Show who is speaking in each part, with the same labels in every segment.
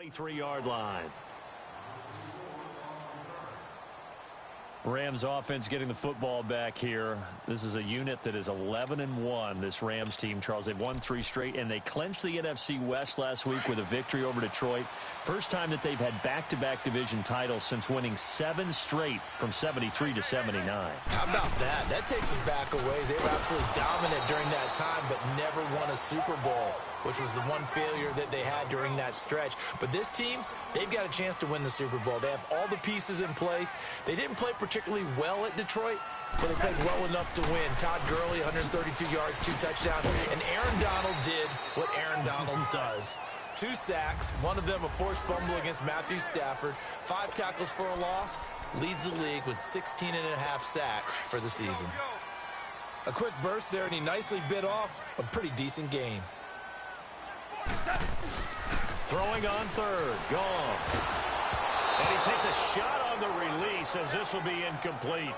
Speaker 1: 23-yard line. Rams offense getting the football back here. This is a unit that is 11-1, this Rams team, Charles. They've won 3 straight, and they clinched the NFC West last week with a victory over Detroit. First time that they've had back-to-back division titles since winning 7 straight from 73 to 79.
Speaker 2: How about that? That takes us back a ways. They were absolutely dominant during that time, but never won a Super Bowl, which was the one failure that they had during that stretch. But this team, they've got a chance to win the Super Bowl. They have all the pieces in place. They didn't play particularly well at Detroit, but they played well enough to win. Todd Gurley, 132 yards, 2 touchdowns. And Aaron Donald did what Aaron Donald does. 2 sacks, one of them a forced fumble against Matthew Stafford. 5 tackles for a loss. Leads the league with 16.5 sacks for the season. A quick burst there, and he nicely bit off a pretty decent game.
Speaker 1: Throwing on third. Gone. And he takes a shot on the release as this will be incomplete.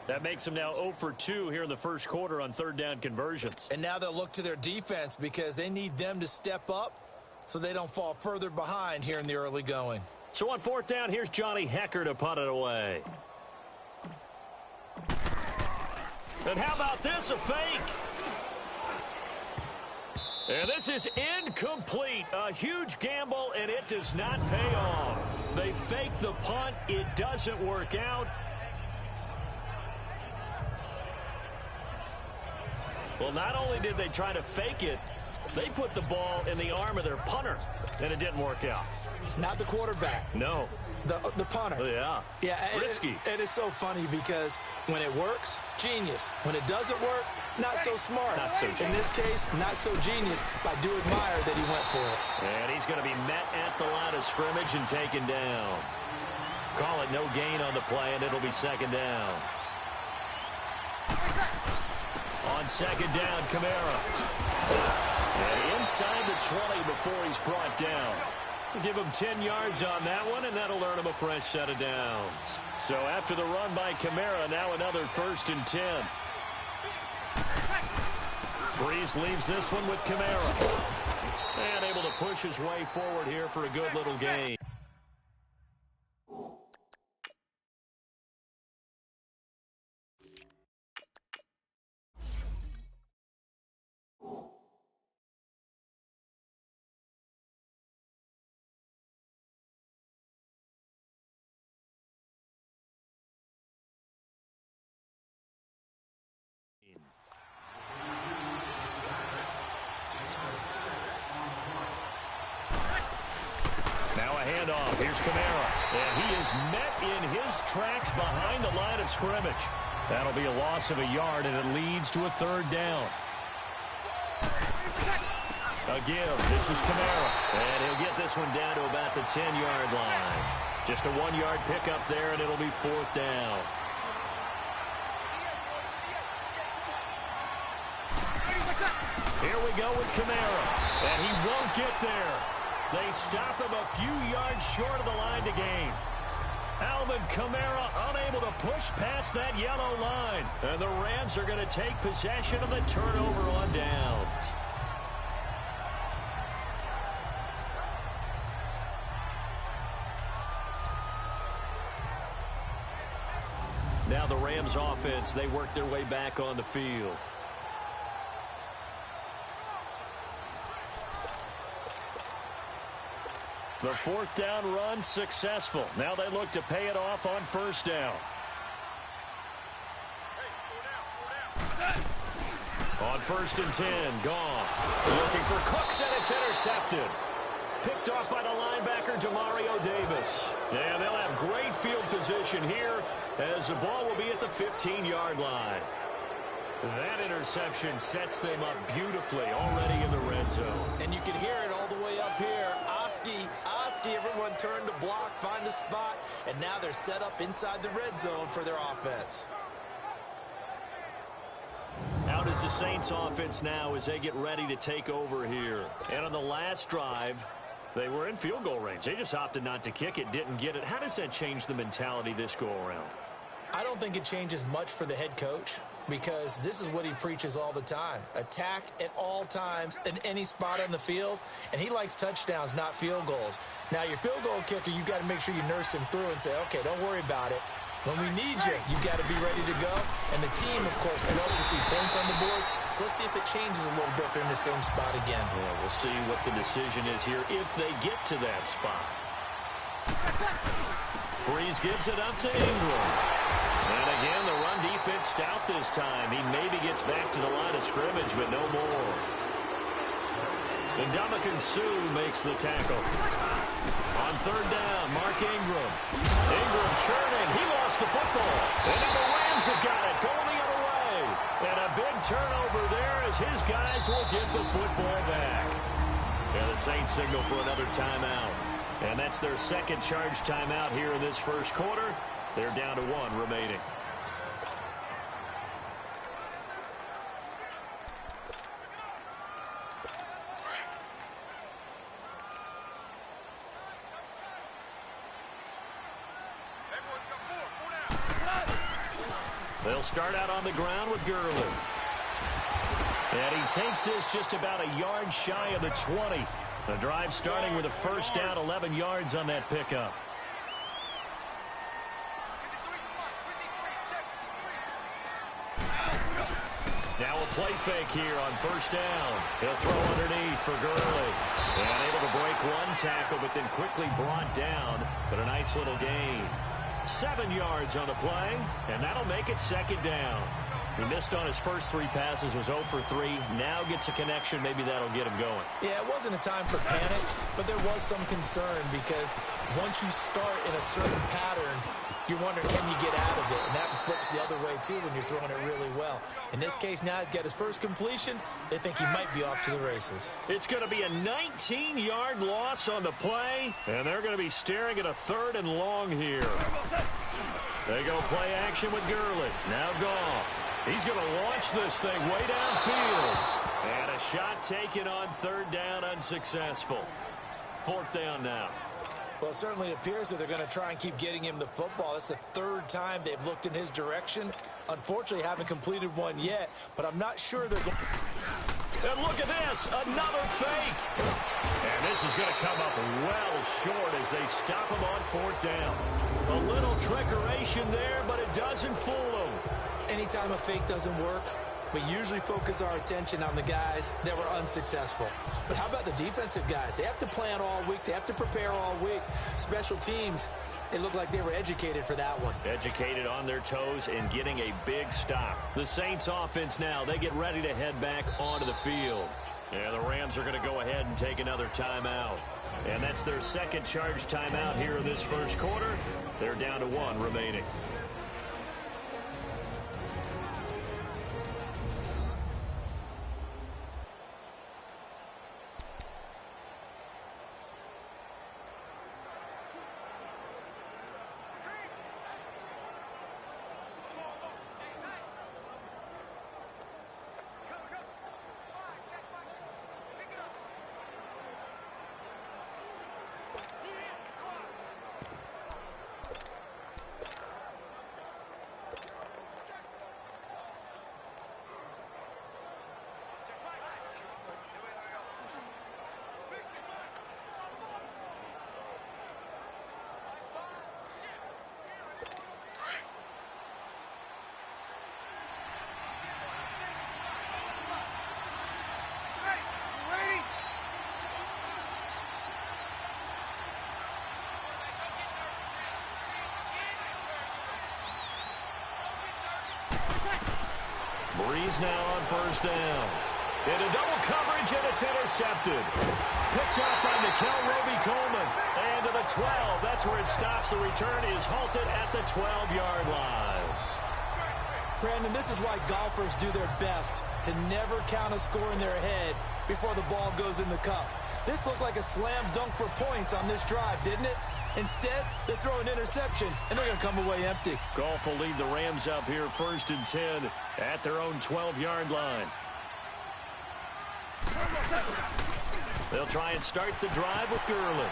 Speaker 1: That makes them now 0 for 2 here in the first quarter on third down conversions.
Speaker 2: And now they'll look to their defense because they need them to step up so they don't fall further behind here in the early going.
Speaker 1: So on fourth down, here's Johnny Hecker to punt it away. And how about this, a fake? And this is incomplete. A huge gamble, and it does not pay off. They fake the punt. It doesn't work out. Well, not only did they try to fake it, they put the ball in the arm of their punter, and it didn't work out.
Speaker 2: Not the quarterback.
Speaker 1: No.
Speaker 2: The punter.
Speaker 1: Yeah.
Speaker 2: Yeah.
Speaker 1: Risky.
Speaker 2: And it's so funny because when it works, genius. When it doesn't work, not so smart.
Speaker 1: Not so genius.
Speaker 2: In this case, not so genius, but I do admire that he went for it.
Speaker 1: And he's going to be met at the line of scrimmage and taken down. Call it no gain on the play, and it'll be second down. On second down, Kamara. And inside the 20 before he's brought down. Give him 10 yards on that one, and that'll earn him a fresh set of downs. So after the run by Kamara, now another 1st and 10. Breeze leaves this one with Kamara. And able to push his way forward here for a good little gain. Now a handoff. Here's Kamara. And he is met in his tracks behind the line of scrimmage. That'll be a loss of a yard, and it leads to a third down. A give. This is Kamara. And he'll get this one down to about the 10-yard line. Just a 1-yard pickup there, and it'll be fourth down. Here we go with Kamara. And he won't get there. They stop him a few yards short of the line to gain. Alvin Kamara unable to push past that yellow line. And the Rams are going to take possession of the turnover on downs. Now the Rams offense, they work their way back on the field. The fourth down run successful. Now they look to pay it off on first down. On 1st and 10, gone. Looking for Cooks, and it's intercepted. Picked off by the linebacker, Demario Davis. Yeah, they'll have great field position here as the ball will be at the 15-yard line. That interception sets them up beautifully already in the red zone.
Speaker 2: And you can hear it all the way up here. Oski, everyone turned to block, find a spot, and now they're set up inside the red zone for their offense.
Speaker 1: Out is the Saints offense now as they get ready to take over here. And on the last drive, they were in field goal range. They just opted not to kick it, didn't get it. How does that change the mentality this go around?
Speaker 2: I don't think it changes much for the head coach, because this is what he preaches all the time. Attack at all times in any spot on the field, and he likes touchdowns, not field goals. Now, your field goal kicker, you got to make sure you nurse him through and say, okay, don't worry about it. When we need you, you got to be ready to go. And the team, of course, loves to see points on the board. So let's see if it changes a little bit in the same spot again.
Speaker 1: Yeah, we'll see what the decision is here if they get to that spot. Breeze gives it up to Ingram. And again, the run defense stout this time. He maybe gets back to the line of scrimmage, but no more. And Ndamukong Suh makes the tackle. On third down, Mark Ingram. Ingram churning. He lost the football. And now the Rams have got it. Going the other way. And a big turnover there as his guys will get the football back. And the Saints signal for another timeout. And that's their second charge timeout here in this first quarter. They're down to 1 remaining. They'll start out on the ground with Gurley. And he takes this just about a yard shy of the 20. The drive starting with a first down, 11 yards on that pickup. Now a play fake here on first down. He'll throw underneath for Gurley. And able to break one tackle, but then quickly brought down. But a nice little gain. 7 yards on the play, and that'll make it second down. He missed on his first 3 passes, was 0 for 3. Now gets a connection. Maybe that'll get him going.
Speaker 2: Yeah, it wasn't a time for panic, but there was some concern because once you start in a certain pattern, you're wondering, can you get out of it? And that flips the other way, too, when you're throwing it really well. In this case, now he's got his first completion. They think he might be off to the races.
Speaker 1: It's going to be a 19-yard loss on the play, and they're going to be staring at a 3rd and long here. They go play action with Gurley. Now Goff. He's going to launch this thing way downfield. And a shot taken on 3rd down, unsuccessful. 4th down now.
Speaker 2: Well, it certainly appears that they're going to try and keep getting him the football. That's the 3rd time they've looked in his direction. Unfortunately, haven't completed one yet, but I'm not sure they're going.
Speaker 1: And look at this, another fake. And this is going to come up well short as they stop him on 4th down. A little trickeration there, but it doesn't fool them.
Speaker 2: Anytime a fake doesn't work, we usually focus our attention on the guys that were unsuccessful. But how about the defensive guys? They have to plan all week. They have to prepare all week. Special teams, it looked like they were educated for that one.
Speaker 1: Educated on their toes and getting a big stop. The Saints offense now, they get ready to head back onto the field. And the Rams are going to go ahead and take another timeout. And that's their second charge timeout here in this first quarter. They're down to 1 remaining. Breeze now on first down. Into double coverage, and it's intercepted. Picked up by Mikel Roby-Coleman. And to the 12. That's where it stops. The return is halted at the 12-yard line.
Speaker 2: Brandon, this is why golfers do their best to never count a score in their head before the ball goes in the cup. This looked like a slam dunk for points on this drive, didn't it? Instead, they throw an interception, and they're going to come away empty.
Speaker 1: Golf will lead the Rams up here 1st and 10 at their own 12-yard line. They'll try and start the drive with Gurley.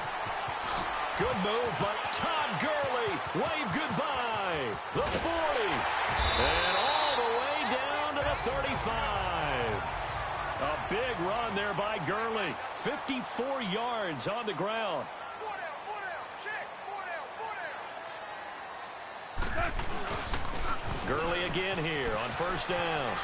Speaker 1: Good move, but Todd Gurley, wave goodbye. The 40, and all the way down to the 35. A big run there by Gurley. 54 yards on the ground. Gurley again here on first down.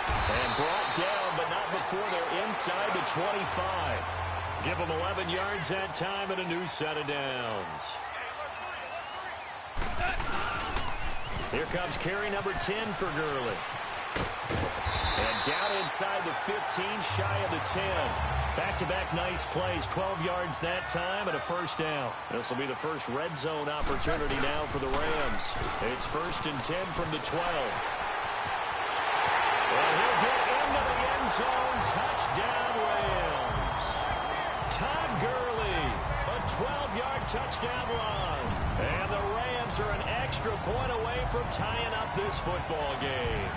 Speaker 1: And brought down, but not before they're inside the 25. Give them 11 yards that time and a new set of downs. Here comes carry number 10 for Gurley. And down inside the 15, shy of the 10. Back-to-back nice plays, 12 yards that time and a first down. This will be the first red zone opportunity now for the Rams. It's 1st and 10 from the 12. And he'll get into the end zone. Touchdown, Rams. Todd Gurley, a 12-yard touchdown run. And the Rams are an extra point away from tying up this football game.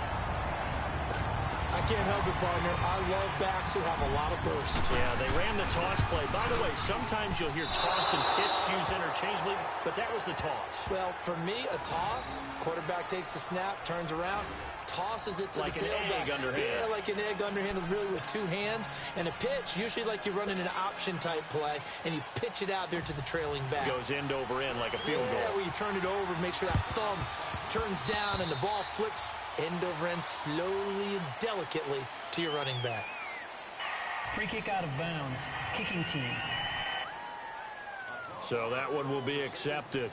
Speaker 2: I can't help it, partner. I love backs who have a lot of burst.
Speaker 1: Yeah, they ran the toss play. By the way, sometimes you'll hear toss and pitch used interchangeably, but that was the toss.
Speaker 2: Well, for me, a toss, quarterback takes the snap, turns around, tosses it to
Speaker 1: like
Speaker 2: the tailback.
Speaker 1: Like an egg underhand.
Speaker 2: Yeah, like an egg underhand, really with 2 hands. And a pitch, usually like you're running an option-type play, and you pitch it out there to the trailing back.
Speaker 1: Goes end over end like a field goal.
Speaker 2: Yeah, where you turn it over, make sure that thumb turns down, and the ball flips end over end slowly and delicately to your running back.
Speaker 3: Free kick out of bounds. Kicking team.
Speaker 1: So that one will be accepted.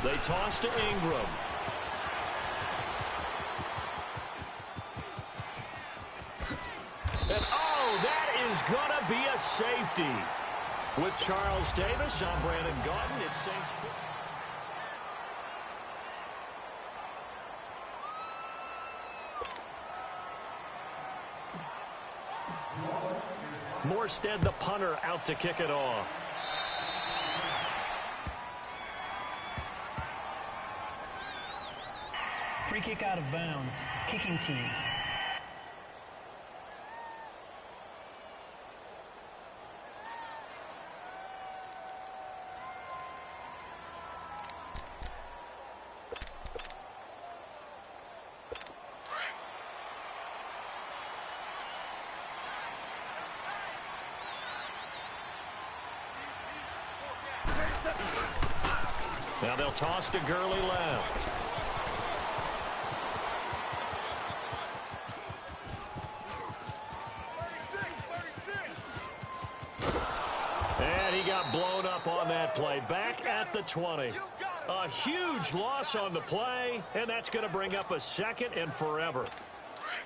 Speaker 1: They toss to Ingram. And, oh, that is going to be a safety. With Charles Davis, I'm Brandon Gaudin. It's Saints. Morstead, the punter, out to kick it off.
Speaker 3: Free kick out of bounds. Kicking team.
Speaker 1: Now they'll toss to Gurley left. And got blown up on that play. Back at the 20. A huge loss on the play, and that's going to bring up a second and forever.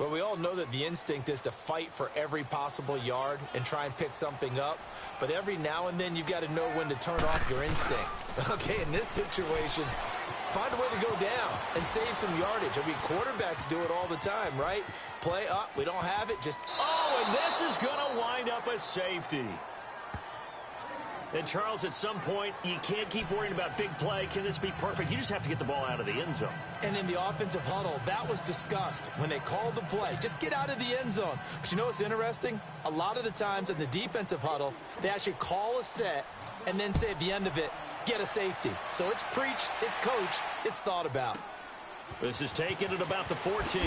Speaker 2: Well, we all know that the instinct is to fight for every possible yard and try and pick something up. But every now and then, you've got to know when to turn off your instinct. Okay, in this situation, find a way to go down and save some yardage. I mean, quarterbacks do it all the time, right? Play up, we don't have it, just...
Speaker 1: Oh, and this is going to wind up a safety. And, Charles, at some point, you can't keep worrying about big play. Can this be perfect? You just have to get the ball out of the end zone.
Speaker 2: And in the offensive huddle, that was discussed when they called the play. Just get out of the end zone. But you know what's interesting? A lot of the times in the defensive huddle, they actually call a set and then say at the end of it, get a safety. So it's preached, it's coached, it's thought about.
Speaker 1: This is taken at about the 14.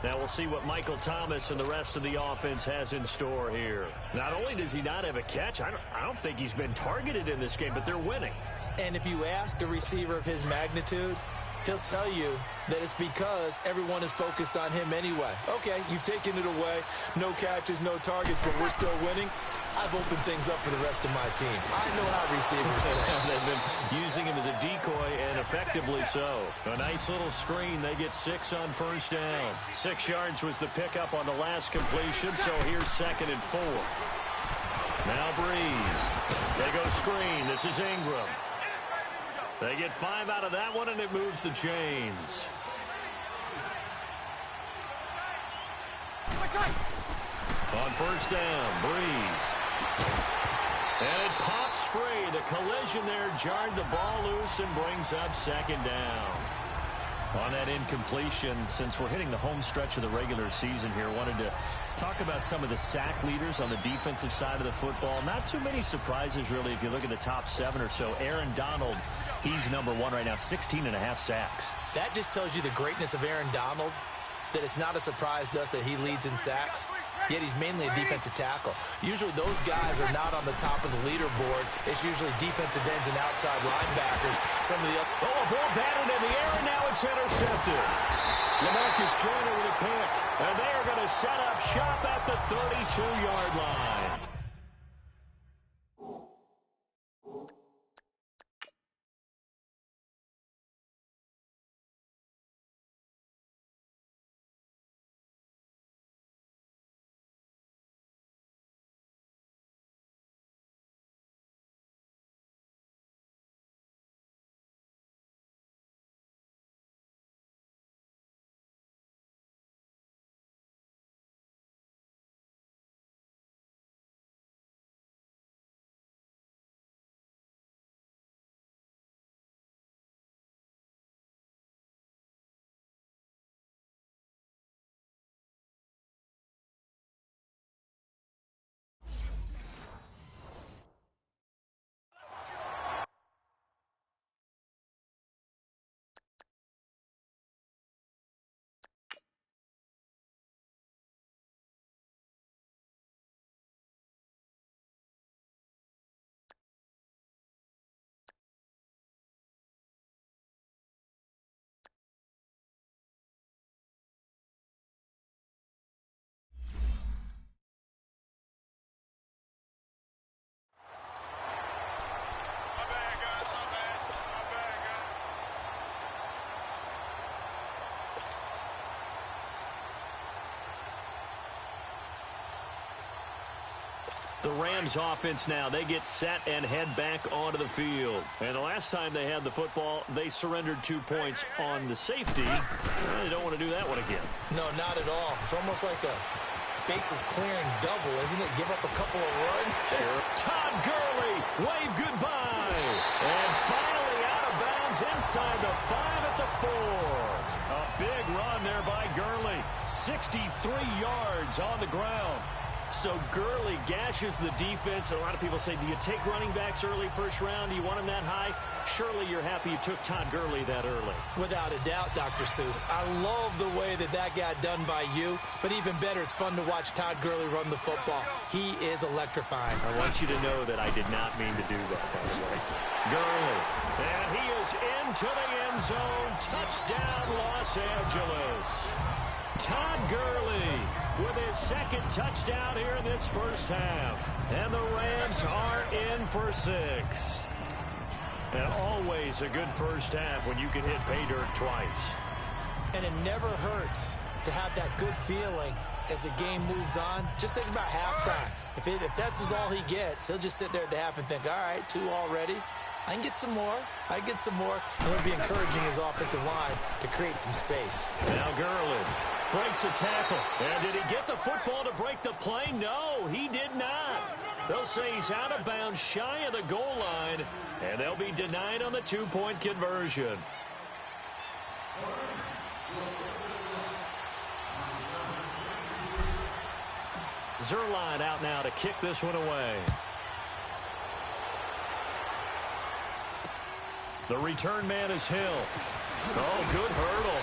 Speaker 1: Now we'll see what Michael Thomas and the rest of the offense has in store here. Not only does he not have a catch, I don't think he's been targeted in this game, but they're winning.
Speaker 2: And if you ask a receiver of his magnitude, he'll tell you that it's because everyone is focused on him anyway. Okay, you've taken it away. No catches, no targets, but we're still winning. I've opened things up for the rest of my team. I know how receivers think.
Speaker 1: They've been using him as a decoy, and effectively so. A nice little screen. They get 6 on first down. 6 yards was the pickup on the last completion, so here's 2nd and 4. Now Breeze. They go screen. This is Ingram. They get 5 out of that one, and it moves the chains. On first down, Breeze. And it pops free. The collision there jarred the ball loose and brings up 2nd down. On that incompletion, since we're hitting the home stretch of the regular season here, wanted to talk about some of the sack leaders on the defensive side of the football. Not too many surprises, really, if you look at the top 7 or so. Aaron Donald, he's number 1 right now, 16.5 sacks.
Speaker 2: That just tells you the greatness of Aaron Donald, that it's not a surprise to us that he leads in sacks, yet he's mainly a defensive tackle. Usually those guys are not on the top of the leaderboard. It's usually defensive ends and outside linebackers. Some of the other...
Speaker 1: Oh, a ball batted in the air, and now it's intercepted. LaMarcus Joyner with a pick, and they are going to set up shop at the 32-yard line. The Rams offense now, they get set and head back onto the field. And the last time they had the football, they surrendered 2 points on the safety. They don't want to do that one again.
Speaker 2: No, not at all. It's almost like a bases clearing double, isn't it? Give up a couple of runs.
Speaker 1: Sure. Todd Gurley, wave goodbye. And finally out of bounds inside the 5 at the 4. A big run there by Gurley. 63 yards on the ground. So Gurley gashes the defense. A lot of people say, do you take running backs early first round? Do you want them that high? Surely you're happy you took Todd Gurley that early.
Speaker 2: Without a doubt, Dr. Seuss. I love the way that got done by you, but even better, it's fun to watch Todd Gurley run the football. He is electrifying.
Speaker 1: I want you to know that I did not mean to do that, by the way. Gurley, and he is into the end zone. Touchdown, Los Angeles. Todd Gurley with his second touchdown here in this first half. And the Rams are in for 6. And always a good first half when you can hit pay dirt twice.
Speaker 2: And it never hurts to have that good feeling as the game moves on. Just think about halftime. If that's all he gets, he'll just sit there at the half and think, all right, 2 already. I can get some more. I can get some more. And he'll be encouraging his offensive line to create some space.
Speaker 1: Now Gurley breaks a tackle. And did he get the football to break the play? No, he did not. They'll say he's out of bounds shy of the goal line, and they'll be denied on the 2-point conversion. Zerline out now to kick this one away. The return man is Hill. Oh, good hurdle.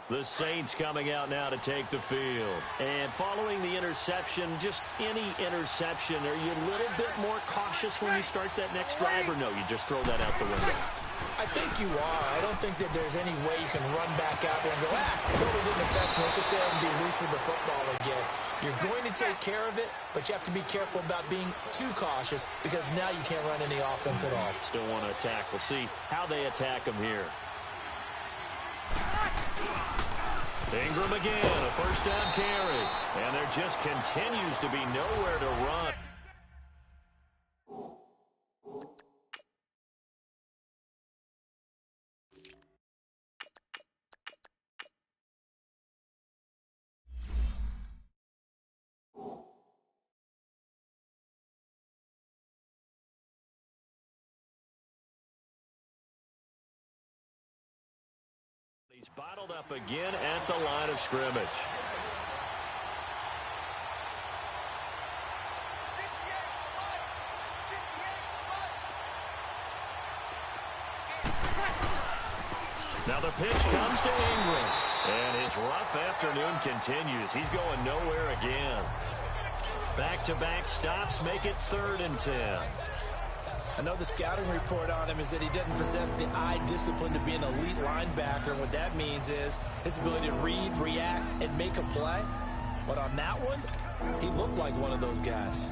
Speaker 1: The Saints coming out now to take the field. And following the interception, just any interception, are you a little bit more cautious when you start that next drive, or no, you just throw that out the window?
Speaker 2: I think you are. I don't think that there's any way you can run back out there and go, totally didn't affect me. Let's just go ahead and be loose with the football again. You're going to take care of it, but you have to be careful about being too cautious because now you can't run any offense at all.
Speaker 1: Still want to attack. We'll see how they attack them here. Ingram again, a first down carry. And there just continues to be nowhere to run. He's bottled up again at the line of scrimmage. Now the pitch comes to Ingram. And his rough afternoon continues. He's going nowhere again. Back-to-back stops make it 3rd and 10.
Speaker 2: I know the scouting report on him is that he doesn't possess the eye discipline to be an elite linebacker. And what that means is his ability to read, react, and make a play. But on that one, he looked like one of those guys.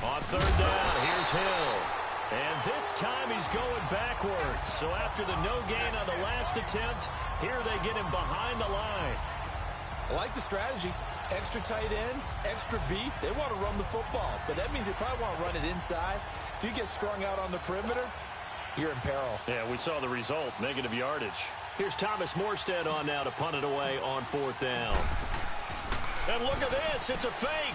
Speaker 1: On 3rd down, here's Hill. And this time he's going backwards. So after the no gain on the last attempt, here they get him behind the line.
Speaker 2: I like the strategy. Extra tight ends, extra beef. They want to run the football, but that means they probably want to run it inside. If you get strung out on the perimeter, you're in peril.
Speaker 1: Yeah, we saw the result, negative yardage. Here's Thomas Morstead on now to punt it away on 4th down. And look at this, it's a fake.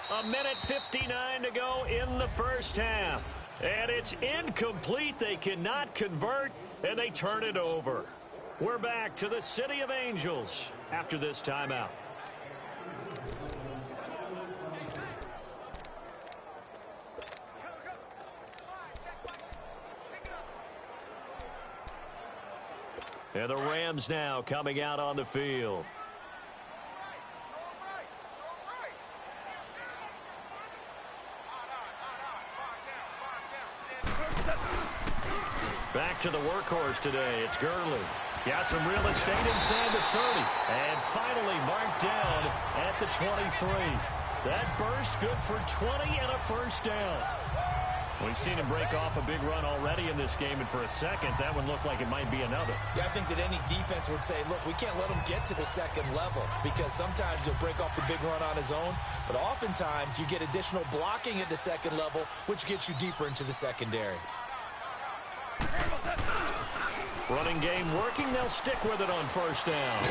Speaker 1: 1:59 to go in the first half. And it's incomplete. They cannot convert, and they turn it over. We're back to the City of Angels after this timeout. And the Rams now coming out on the field. Back to the workhorse today. It's Gurley. Got some real estate inside the 30. And finally marked down at the 23. That burst good for 20 and a first down. We've seen him break off a big run already in this game, and for a second, that one looked like it might be another.
Speaker 2: Yeah, I think that any defense would say, look, we can't let him get to the second level, because sometimes he'll break off the big run on his own, but oftentimes you get additional blocking at the second level, which gets you deeper into the secondary.
Speaker 1: Running game working. They'll stick with it on 1st down.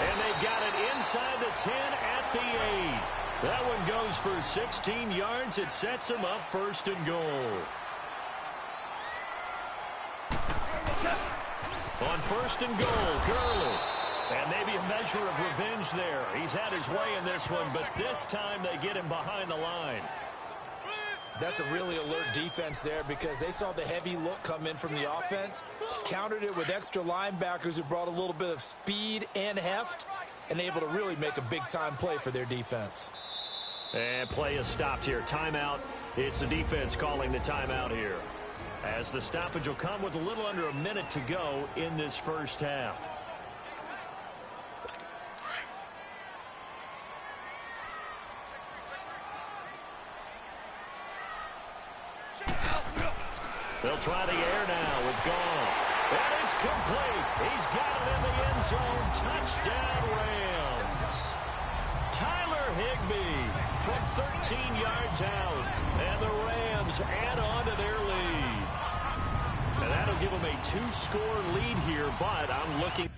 Speaker 1: And they got it inside the 10 at the 8. That one goes for 16 yards. It sets them up 1st and goal. On 1st and goal, Gurley. And maybe a measure of revenge there. He's had his way in this one, but this time they get him behind the line.
Speaker 2: That's a really alert defense there, because they saw the heavy look come in from the offense, countered it with extra linebackers who brought a little bit of speed and heft, and able to really make a big-time play for their defense.
Speaker 1: And play is stopped here. Timeout. It's the defense calling the timeout here, as the stoppage will come with a little under a minute to go in this first half. They'll try the air now with Goff. And it's complete. He's got it in the end zone. Touchdown, Rams. Tyler Higbee from 13 yards out. And the Rams add on to their lead. And that'll give them a 2-score lead here, but I'm looking...